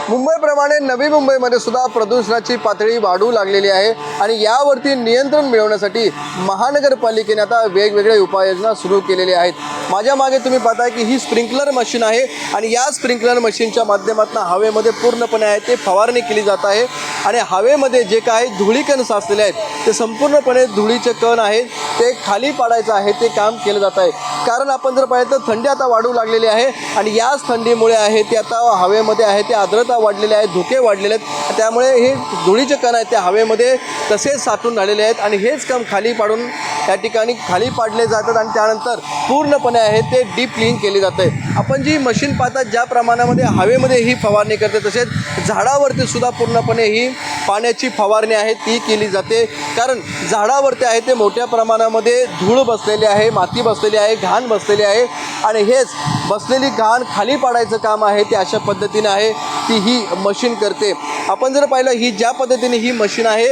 मुंबईप्रमाणे नवी मुंबईमध्ये सुद्धा प्रदूषणाची पातळी वाढू लागलेली आहे आणि यावरती नियंत्रण मिळवण्यासाठी महानगरपालिकेने आता वेगवेगळ्या उपाययोजना सुरू केलेल्या आहेत। माझ्या मागे तुम्ही पाहताय की ही स्प्रिंकलर मशीन आहे आणि या स्प्रिंकलर मशीनच्या माध्यमातून हवेमध्ये पूर्णपणे आहे ते फवारणी केली जात आहे आणि हवेमध्ये जे काही धुळीकण साचलेले आहेत ते संपूर्णपणे धुळीचे कण आहेत ते खाली पाडायचं आहे ते काम केलं जात आहे। कारण आपण जर पाहिलं तर थंडी आता वाढू लागलेली आहे आणि याच थंडीमुळे आहे ते आता हवेमध्ये आहे ते आर्द्रता वाढलेली आहे, धुके वाढलेले आहेत, त्यामुळे हे धुळीचे कण आहेत ते हवेमध्ये तसेच साठून झालेले आहेत आणि हेच काम खाली पाडून त्या ठिकाणी खाली पाडले जातात आणि त्यानंतर पूर्णपणे आहे ते डीप क्लीन केले जाते। आपण जी मशीन पाहतात ज्या प्रमाणामध्ये हवेमध्ये ही फवारणी करते तसेच झाडावरती सुद्धा पूर्णपणे ही पाण्याची फवारणी आहे ती केली जाते। कारण झाडावरती आहे ते मोठ्या प्रमाणामध्ये धूळ बसलेली आहे, माती बसलेली आहे, घाण बसलेली आहे आणि हेच बसलेली घाण खाली पाडायचं काम आहे ते अशा पद्धतीने आहे ती ही मशीन करते। आपण जर पाहिलं ही ज्या पद्धतीने ही मशीन आहे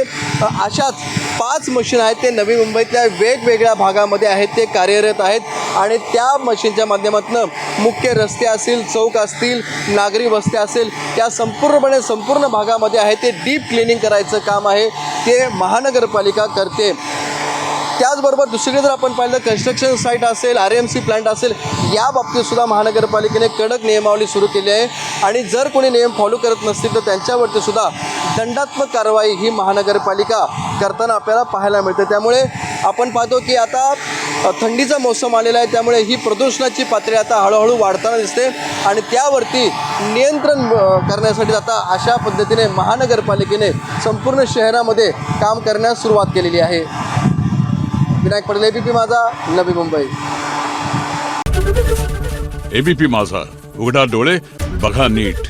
अशाच 5 मशीन आहेत ते नवी मुंबईतल्या वेगवेगळ्या भागामध्ये आहेत ते कार्यरत आहेत आणि त्या मशीनच्या माध्यमातून मुख्य रस्ते असतील, चौक असतील, नागरी वस्त्या असेल त्या संपूर्ण भागामध्ये आहे ते डीप क्लिनिंग करायचं काम आहे ते महानगरपालिका करते। त्याचबरोबर दुसरीकडे जर आपण पाहिलं कन्स्ट्रक्शन साईट असेल, RMC प्लांट असेल या बाबतीत सुद्धा महानगरपालिकेने कडक नियमावली सुरू केली आहे आणि जर कोणी नियम फॉलो करत नसतील तर त्यांच्यावरती सुद्धा दंडात्मक कारवाई ही महानगरपालिका करताना आपल्याला पाहायला मिळते। त्यामुळे आपण पाहतो की आता थंडीचा मोसम आलेला आहे त्यामुळे ही प्रदूषणाची पातळी आता हळूहळू वाढताना दिसते आणि त्यावरती नियंत्रण करण्यासाठी आता अशा पद्धतीने महानगरपालिकेने संपूर्ण शहरामध्ये काम करण्यास सुरुवात केलेली आहे। विनायक पटेल, ABP माझा, नवी मुंबई। ABP माझा, उघडा डोळे बघा नीट।